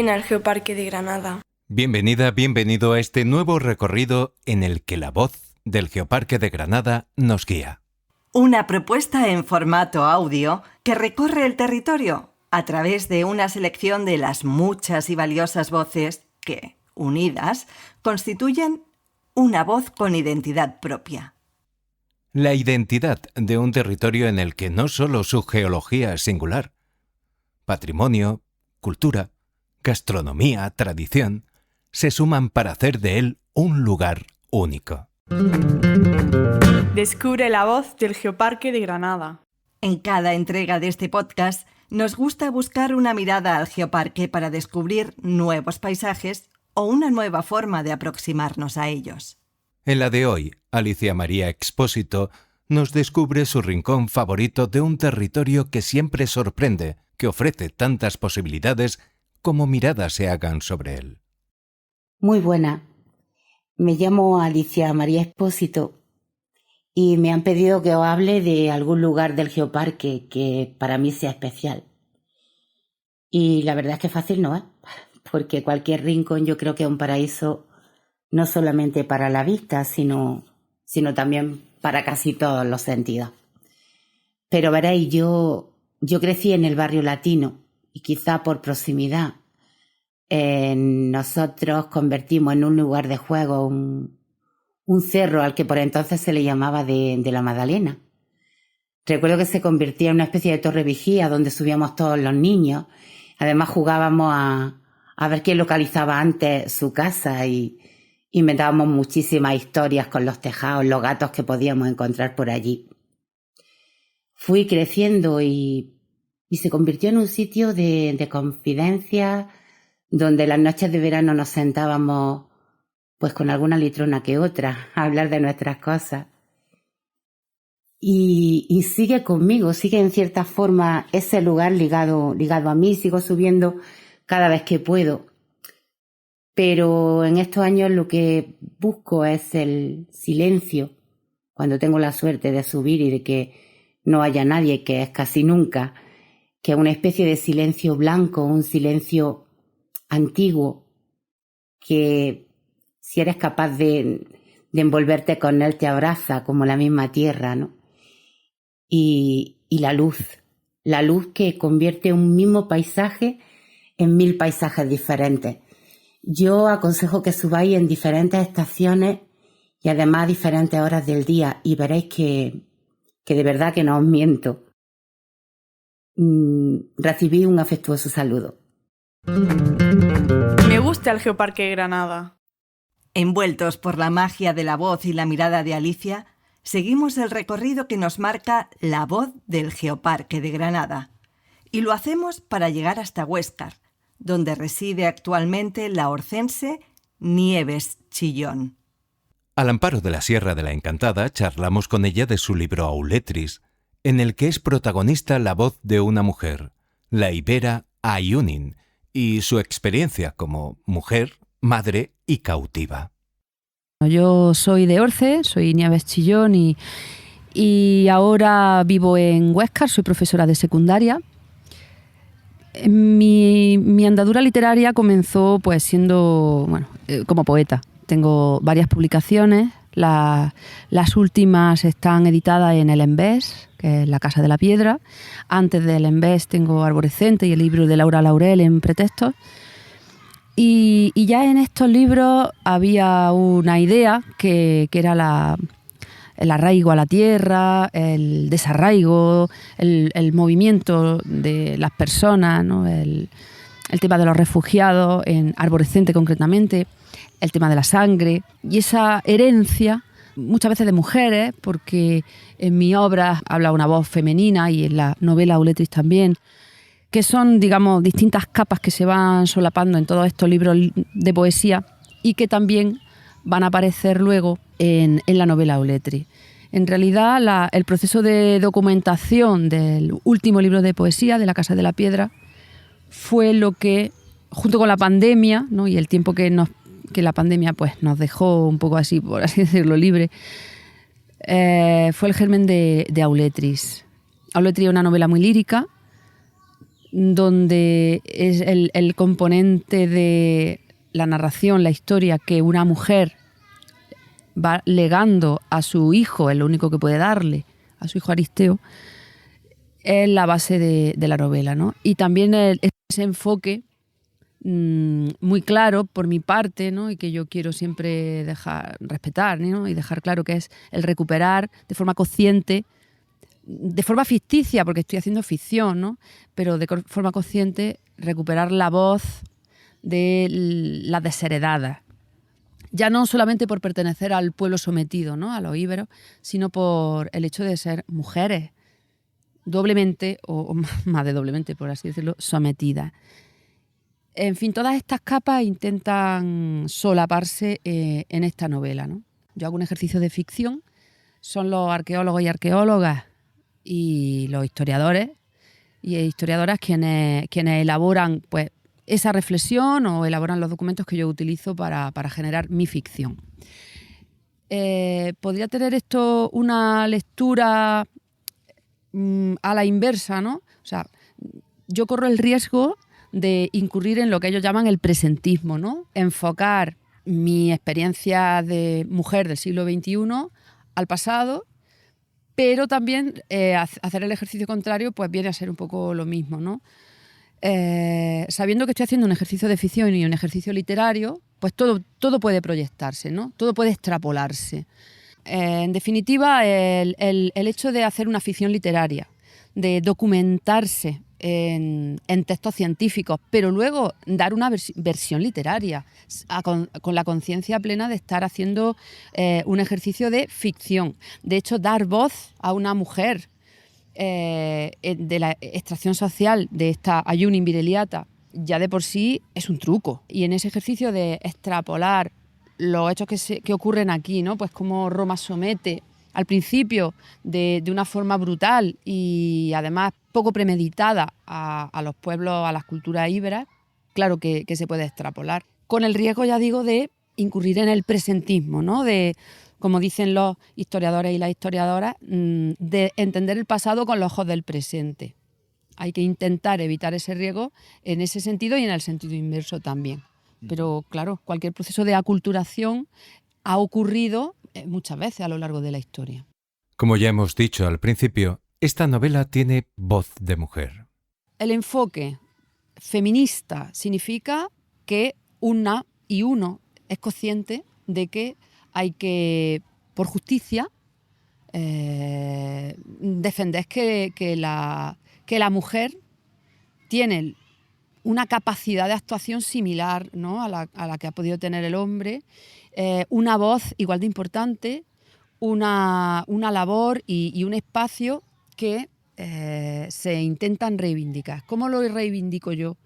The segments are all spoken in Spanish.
Ven al Geoparque de Granada. Bienvenida, bienvenido a este nuevo recorrido en el que la voz del Geoparque de Granada nos guía. Una propuesta en formato audio que recorre el territorio a través de una selección de las muchas y valiosas voces que, unidas, constituyen una voz con identidad propia. La identidad de un territorio en el que no solo su geología es singular, patrimonio, cultura, gastronomía, tradición, se suman para hacer de él un lugar único. Descubre la voz del Geoparque de Granada. En cada entrega de este podcast nos gusta buscar una mirada al geoparque para descubrir nuevos paisajes o una nueva forma de aproximarnos a ellos. En la de hoy, Alicia María Expósito nos descubre su rincón favorito de un territorio que siempre sorprende, que ofrece tantas posibilidades como miradas se hagan sobre él. Muy buena. Me llamo Alicia María Expósito y me han pedido que os hable de algún lugar del geoparque que para mí sea especial. Y la verdad es que fácil no es, porque cualquier rincón yo creo que es un paraíso no solamente para la vista, sino también para casi todos los sentidos. Pero veréis, yo crecí en el barrio latino y quizá por proximidad nosotros convertimos en un lugar de juego un cerro al que por entonces se le llamaba de la Magdalena. Recuerdo que se convertía en una especie de torre vigía donde subíamos todos los niños. Además jugábamos a ver quién localizaba antes su casa y inventábamos muchísimas historias con los tejados, los gatos que podíamos encontrar por allí. Fui creciendo y se convirtió en un sitio de confidencia donde las noches de verano nos sentábamos pues con alguna litrona que otra a hablar de nuestras cosas. Y sigue conmigo, sigue en cierta forma ese lugar ligado a mí, sigo subiendo cada vez que puedo. Pero en estos años lo que busco es el silencio, cuando tengo la suerte de subir y de que no haya nadie, que es casi nunca, que es una especie de silencio blanco, un silencio antiguo, que si eres capaz de envolverte con él te abraza como la misma tierra, ¿no? Y la luz que convierte un mismo paisaje en 1000 paisajes diferentes. Yo aconsejo que subáis en diferentes estaciones y además a diferentes horas del día y veréis que de verdad que no os miento. Recibid un afectuoso saludo. Me gusta el Geoparque de Granada. Envueltos por la magia de la voz y la mirada de Alicia, seguimos el recorrido que nos marca la voz del Geoparque de Granada. Y lo hacemos para llegar hasta Huéscar, donde reside actualmente la orcense Nieves Chillón. Al amparo de la Sierra de la Encantada, charlamos con ella de su libro Auletris, en el que es protagonista la voz de una mujer, la ibera Ayunin, y su experiencia como mujer, madre y cautiva. Yo soy de Orce, soy Nieves Chillón y ahora vivo en Huéscar, soy profesora de secundaria. Mi andadura literaria comenzó pues siendo como poeta. Tengo varias publicaciones, las últimas están editadas en el Envés, que es la Casa de la Piedra. Antes del Envés tengo Arborescente y el libro de Laura Laurel en Pretextos. Y ya en estos libros había una idea que era el arraigo a la tierra, el desarraigo, el movimiento de las personas, ¿no? El tema de los refugiados, en Arborescente concretamente, el tema de la sangre y esa herencia, muchas veces de mujeres, porque en mi obra habla una voz femenina y en la novela Auletris también, que son, digamos, distintas capas que se van solapando en todos estos libros de poesía y que también van a aparecer luego en la novela Auletris. En realidad, el proceso de documentación del último libro de poesía, de La Casa de la Piedra, fue lo que, junto con la pandemia, ¿no? Y el tiempo que la pandemia pues, nos dejó un poco así, por así decirlo, libre, fue el germen de Auletris. Auletris es una novela muy lírica, donde es el componente de la narración, la historia que una mujer va legando a su hijo, es lo único que puede darle a su hijo Aristeo, es la base de la novela, ¿no? Y también ese enfoque muy claro por mi parte, ¿no? Y que yo quiero siempre respetar, ¿no? Y dejar claro, que es el recuperar de forma consciente, de forma ficticia, porque estoy haciendo ficción, ¿no? Pero de forma consciente recuperar la voz de las desheredadas. Ya no solamente por pertenecer al pueblo sometido, ¿no? A los íberos, sino por el hecho de ser mujeres doblemente, o más de doblemente, por así decirlo, sometidas. En fin, todas estas capas intentan solaparse en esta novela, ¿no? Yo hago un ejercicio de ficción, son los arqueólogos y arqueólogas y los historiadores y historiadoras quienes elaboran, pues, esa reflexión o elaboran los documentos que yo utilizo para generar mi ficción. Podría tener esto una lectura a la inversa, ¿no? O sea, yo corro el riesgo de incurrir en lo que ellos llaman el presentismo, ¿no? Enfocar mi experiencia de mujer del siglo XXI al pasado, pero también hacer el ejercicio contrario, pues viene a ser un poco lo mismo, ¿no? Sabiendo que estoy haciendo un ejercicio de ficción y un ejercicio literario, pues todo puede proyectarse, ¿no? Todo puede extrapolarse. En definitiva, el hecho de hacer una ficción literaria, de documentarse en textos científicos, pero luego dar una versión literaria, con la conciencia plena de estar haciendo un ejercicio de ficción. De hecho, dar voz a una mujer de la extracción social de esta Ayunin Vireliata ya de por sí es un truco. Y en ese ejercicio de extrapolar los hechos que ocurren aquí, ¿no? Pues como Roma somete al principio de una forma brutal y además poco premeditada a los pueblos, a las culturas íberas, claro que se puede extrapolar. Con el riesgo, ya digo, de incurrir en el presentismo, ¿no? De, como dicen los historiadores y las historiadoras, de entender el pasado con los ojos del presente. Hay que intentar evitar ese riesgo en ese sentido y en el sentido inverso también. Pero claro, cualquier proceso de aculturación ha ocurrido muchas veces a lo largo de la historia. Como ya hemos dicho al principio, esta novela tiene voz de mujer. El enfoque feminista significa que una y uno es consciente de que hay que, por justicia, defender que la mujer tiene una capacidad de actuación similar, ¿no? a la que ha podido tener el hombre, una voz igual de importante, una labor y un espacio que se intentan reivindicar. ¿Cómo lo reivindico yo?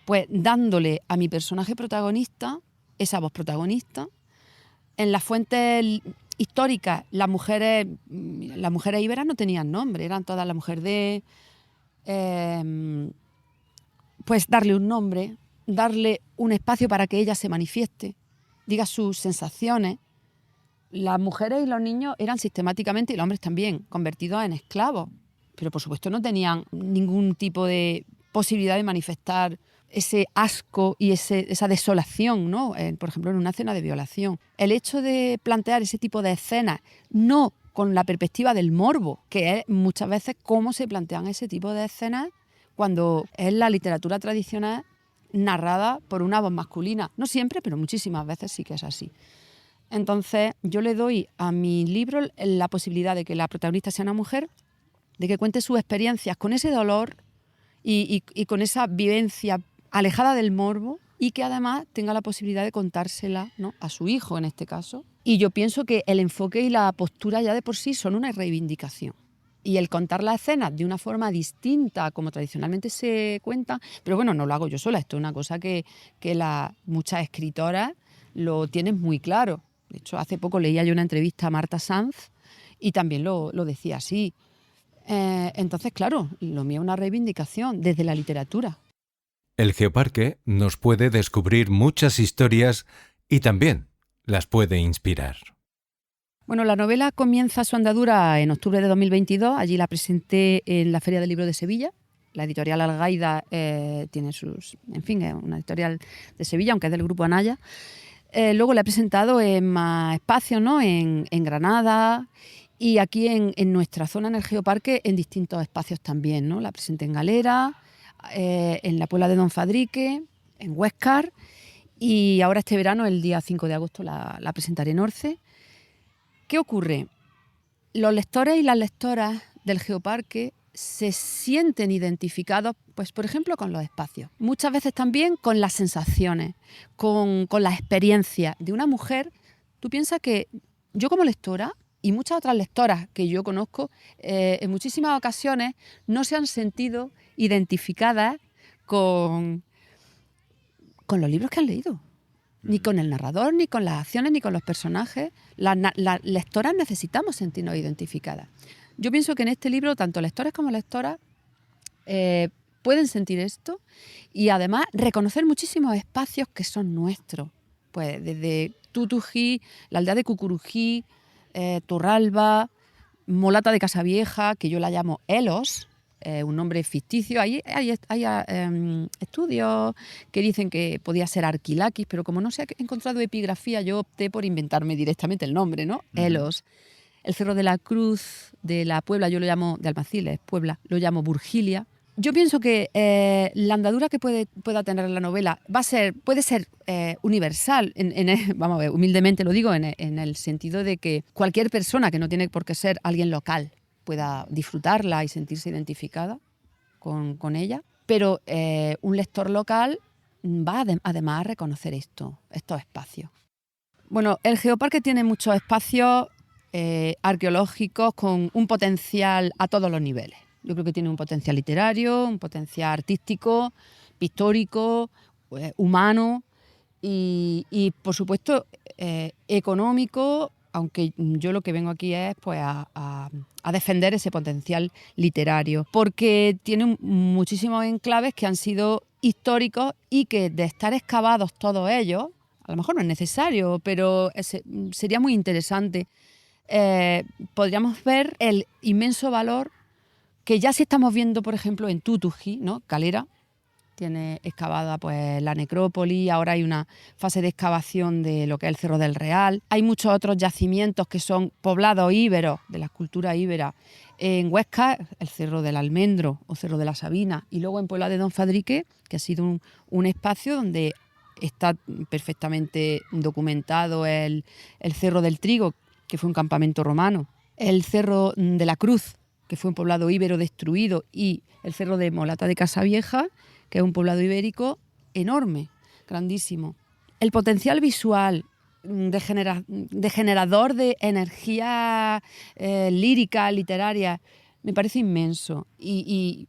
Pues dándole a mi personaje protagonista esa voz protagonista. En las fuentes históricas, las mujeres íberas no tenían nombre, eran todas la mujer de... pues darle un nombre, darle un espacio para que ella se manifieste, diga sus sensaciones. Las mujeres y los niños eran sistemáticamente, y los hombres también, convertidos en esclavos, pero por supuesto no tenían ningún tipo de posibilidad de manifestar ese asco y esa desolación, ¿no? Por ejemplo, en una escena de violación. El hecho de plantear ese tipo de escenas, no con la perspectiva del morbo, que es muchas veces cómo se plantean ese tipo de escenas cuando es la literatura tradicional narrada por una voz masculina. No siempre, pero muchísimas veces sí que es así. Entonces, yo le doy a mi libro la posibilidad de que la protagonista sea una mujer, de que cuente sus experiencias con ese dolor y con esa vivencia alejada del morbo, y que además tenga la posibilidad de contársela, ¿no? A su hijo en este caso. Y yo pienso que el enfoque y la postura ya de por sí son una reivindicación. Y el contar las escenas de una forma distinta como tradicionalmente se cuenta, pero bueno, no lo hago yo sola, esto es una cosa que muchas escritoras lo tienen muy claro. De hecho, hace poco leía yo una entrevista a Marta Sanz y también lo decía así. Entonces, claro, lo mío es una reivindicación desde la literatura. El Geoparque nos puede descubrir muchas historias y también las puede inspirar. Bueno, la novela comienza su andadura en octubre de 2022. Allí la presenté en la Feria del Libro de Sevilla La editorial Algaida tiene sus... En fin, es una editorial de Sevilla, aunque es del grupo Anaya. Luego la he presentado en más espacios, ¿no? En Granada y aquí en nuestra zona, en el Geoparque, en distintos espacios también, ¿no? La presenté en Galera, en la Puebla de Don Fadrique, en Huéscar, y ahora este verano, el día 5 de agosto, la presentaré en Orce. ¿Qué ocurre? Los lectores y las lectoras del Geoparque se sienten identificados, pues por ejemplo, con los espacios. Muchas veces también con las sensaciones, con las experiencias de una mujer. Tú piensas que yo como lectora y muchas otras lectoras que yo conozco, en muchísimas ocasiones no se han sentido identificadas con los libros que han leído. Ni con el narrador, ni con las acciones, ni con los personajes. Las lectoras necesitamos sentirnos identificadas. Yo pienso que en este libro, tanto lectores como lectoras pueden sentir esto y además reconocer muchísimos espacios que son nuestros. Pues desde Tutují, la aldea de Cucurují, Torralba, Molata de Casavieja, que yo la llamo Elos, un nombre ficticio. Hay estudios que dicen que podía ser Arquilaquis, pero como no se ha encontrado epigrafía, yo opté por inventarme directamente el nombre, ¿no? Elos. El Cerro de la Cruz de la Puebla, yo lo llamo, de Almaciles, Puebla, lo llamo Burgilia. Yo pienso que la andadura que pueda tener la novela puede ser universal, vamos a ver, humildemente lo digo, en el sentido de que cualquier persona, que no tiene por qué ser alguien local, pueda disfrutarla y sentirse identificada con ella, pero un lector local va además a reconocer estos espacios. Bueno, el Geoparque tiene muchos espacios arqueológicos con un potencial a todos los niveles. Yo creo que tiene un potencial literario, un potencial artístico, pictórico, humano y por supuesto, económico, aunque yo lo que vengo aquí es pues a defender ese potencial literario, porque tiene muchísimos enclaves que han sido históricos y que de estar excavados todos ellos, a lo mejor no es necesario, pero sería muy interesante. Podríamos ver el inmenso valor que ya sí estamos viendo, por ejemplo, en Tutují, ¿no? Calera tiene excavada pues la necrópolis, ahora hay una fase de excavación de lo que es el Cerro del Real. Hay muchos otros yacimientos que son poblados íberos, de la cultura íbera. En Huesca, el Cerro del Almendro o Cerro de la Sabina, y luego en Puebla de Don Fadrique, que ha sido un espacio donde está perfectamente documentado el Cerro del Trigo, que fue un campamento romano, el Cerro de la Cruz, que fue un poblado íbero destruido, y el Cerro de Molata de Casavieja, que es un poblado ibérico enorme, grandísimo. El potencial visual de generador de energía lírica, literaria, me parece inmenso. Y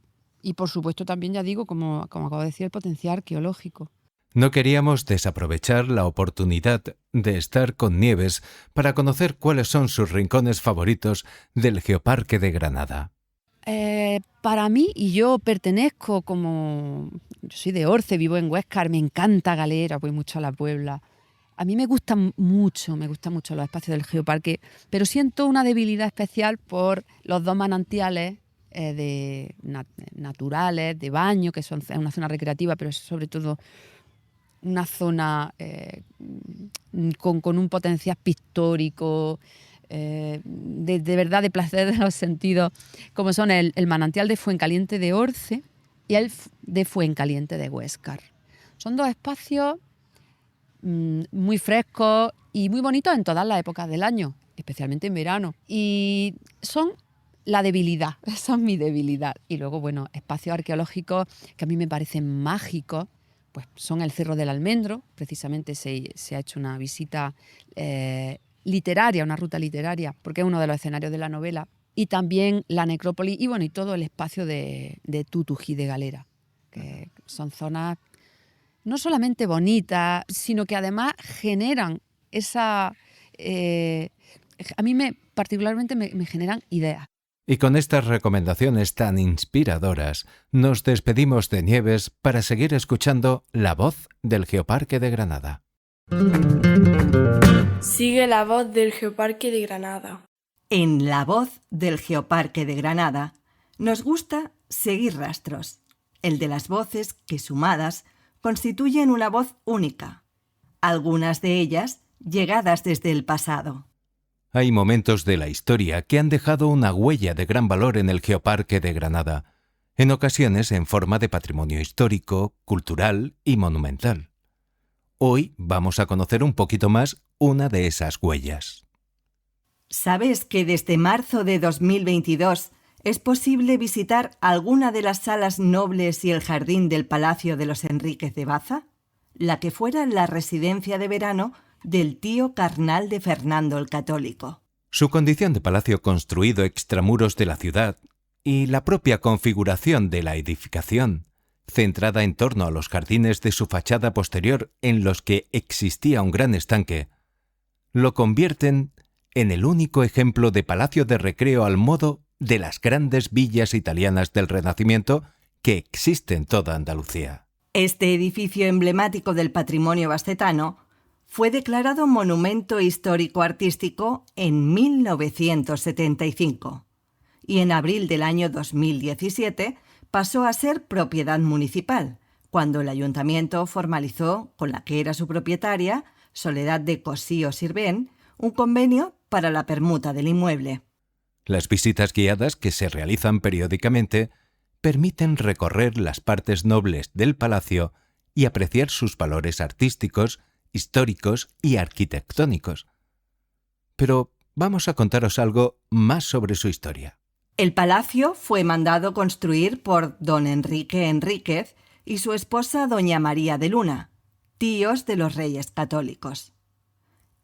por supuesto también, ya digo, como acabo de decir, el potencial arqueológico. No queríamos desaprovechar la oportunidad de estar con Nieves para conocer cuáles son sus rincones favoritos del Geoparque de Granada. Para mí, y yo pertenezco yo soy de Orce, vivo en Huéscar, me encanta Galera, voy mucho a la Puebla. A mí me gustan mucho los espacios del Geoparque, pero siento una debilidad especial por los dos manantiales naturales, de baño, que es una zona recreativa, pero es sobre todo una zona con un potencial pictórico, de verdad, de placer de los sentidos, como son el manantial de Fuencaliente de Orce y el de Fuencaliente de Huéscar. Son dos espacios muy frescos y muy bonitos en todas las épocas del año, especialmente en verano. Y son la debilidad, esa es mi debilidad. Y luego, bueno, espacios arqueológicos que a mí me parecen mágicos, pues son el Cerro del Almendro. Precisamente se ha hecho una visita literaria, una ruta literaria, porque es uno de los escenarios de la novela, y también la necrópolis y bueno, y todo el espacio de Tutují de Galera, que son zonas no solamente bonitas, sino que además generan esa... a mí particularmente me generan ideas. Y con estas recomendaciones tan inspiradoras, nos despedimos de Nieves para seguir escuchando La Voz del Geoparque de Granada. Sigue La Voz del Geoparque de Granada. En La Voz del Geoparque de Granada Nos gusta seguir rastros, el de las voces que, sumadas, constituyen una voz única, algunas de ellas llegadas desde el pasado. Hay momentos de la historia que han dejado una huella de gran valor en el Geoparque de Granada, en ocasiones en forma de patrimonio histórico, cultural y monumental. Hoy vamos a conocer un poquito más una de esas huellas. ¿Sabes que desde marzo de 2022 es posible visitar alguna de las salas nobles y el jardín del Palacio de los Enríquez de Baza? La que fuera la residencia de verano del tío carnal de Fernando el Católico. Su condición de palacio construido extramuros de la ciudad y la propia configuración de la edificación, centrada en torno a los jardines de su fachada posterior en los que existía un gran estanque, lo convierten en el único ejemplo de palacio de recreo al modo de las grandes villas italianas del Renacimiento que existe en toda Andalucía. Este edificio emblemático del patrimonio bastetano fue declarado Monumento Histórico-Artístico en 1975 y en abril del año 2017 pasó a ser propiedad municipal, cuando el ayuntamiento formalizó con la que era su propietaria, Soledad de Cosío-Sirvent, un convenio para la permuta del inmueble. Las visitas guiadas que se realizan periódicamente permiten recorrer las partes nobles del palacio y apreciar sus valores artísticos, históricos y arquitectónicos. Pero vamos a contaros algo más sobre su historia. El palacio fue mandado construir por don Enrique Enríquez y su esposa doña María de Luna, tíos de los Reyes Católicos.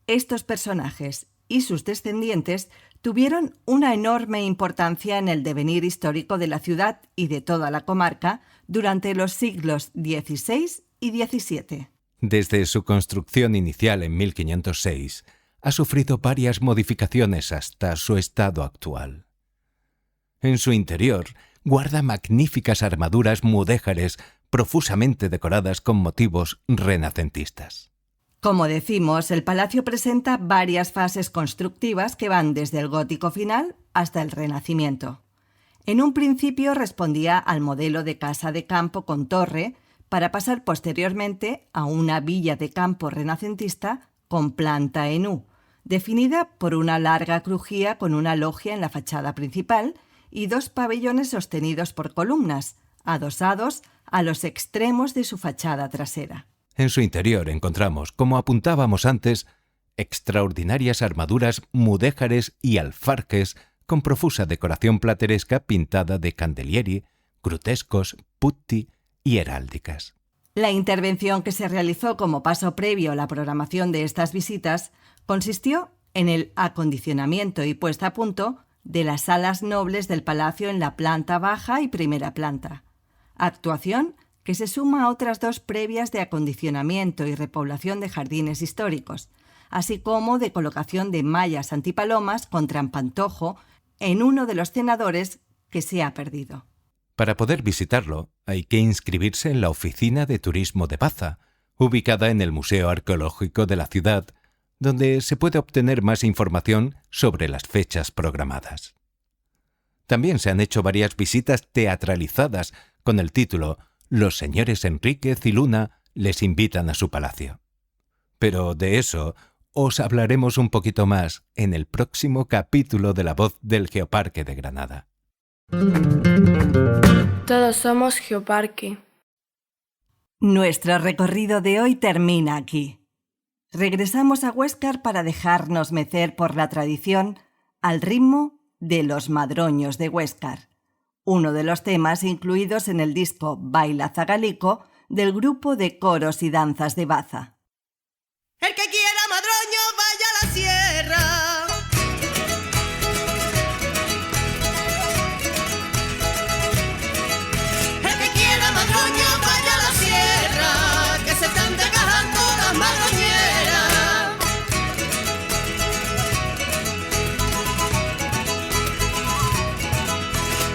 Estos personajes y sus descendientes tuvieron una enorme importancia en el devenir histórico de la ciudad y de toda la comarca durante los siglos XVI y XVII. Desde su construcción inicial en 1506, ha sufrido varias modificaciones hasta su estado actual. En su interior guarda magníficas armaduras mudéjares profusamente decoradas con motivos renacentistas. Como decimos, el palacio presenta varias fases constructivas que van desde el gótico final hasta el Renacimiento. En un principio respondía al modelo de casa de campo con torre, para pasar posteriormente a una villa de campo renacentista con planta en U, definida por una larga crujía con una logia en la fachada principal y dos pabellones sostenidos por columnas, adosados a los extremos de su fachada trasera. En su interior encontramos, como apuntábamos antes, extraordinarias armaduras mudéjares y alfarjes con profusa decoración plateresca pintada de candelieri, grutescos, putti y heráldicas. La intervención que se realizó como paso previo a la programación de estas visitas consistió en el acondicionamiento y puesta a punto de las salas nobles del palacio en la planta baja y primera planta, actuación que se suma a otras dos previas de acondicionamiento y repoblación de jardines históricos, así como de colocación de mallas antipalomas con trampantojo en uno de los cenadores que se ha perdido. Para poder visitarlo, hay que inscribirse en la Oficina de Turismo de Baza, ubicada en el Museo Arqueológico de la ciudad, donde se puede obtener más información sobre las fechas programadas. También se han hecho varias visitas teatralizadas con el título «Los señores Enríquez y Luna les invitan a su palacio». Pero de eso os hablaremos un poquito más en el próximo capítulo de La Voz del Geoparque de Granada. Todos somos Geoparque. Nuestro recorrido de hoy termina aquí. Regresamos a Huéscar para dejarnos mecer por la tradición al ritmo de Los Madroños de Huéscar, uno de los temas incluidos en el disco Baila Zagalico del grupo de coros y danzas de Baza. El que quiera madroño vaya a la sierra. El que quiera madroño vaya a la sierra, que se están desgajando las madroñeras.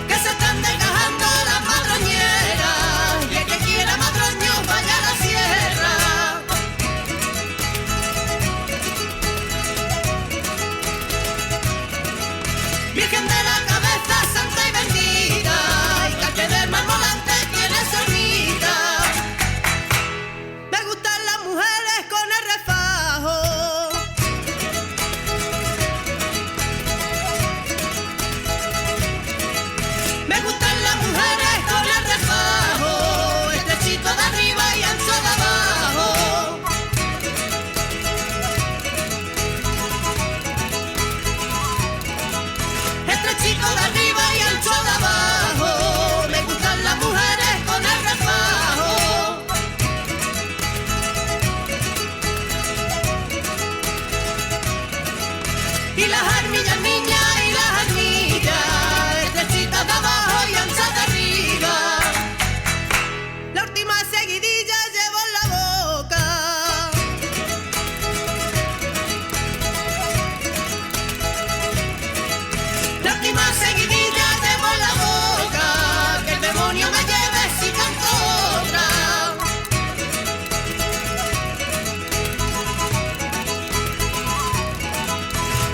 Que se están desgajando las madroñeras. Y el que quiera madroño vaya a la sierra. Me gustan las mujeres con el refajo, estrechito de arriba y ancho de abajo. Estrechito de arriba y ancho de abajo. Me gustan las mujeres con el refajo. Y las armillas niñas y las armillas, estrechitas de abajo y anchas de arriba. La última seguidilla llevo en la boca. La última seguidilla llevo en la boca. Que el demonio me lleve si canto otra.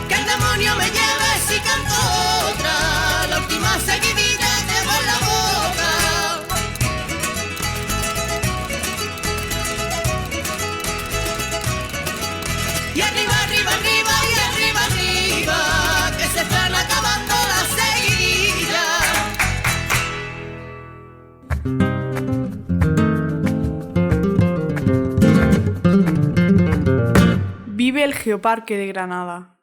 Que el demonio me lleve si canto otra. La última seguidilla llevo en la boca. Y arriba, arriba, arriba y arriba, arriba, que se están acabando las seguidillas. Vive el Geoparque de Granada.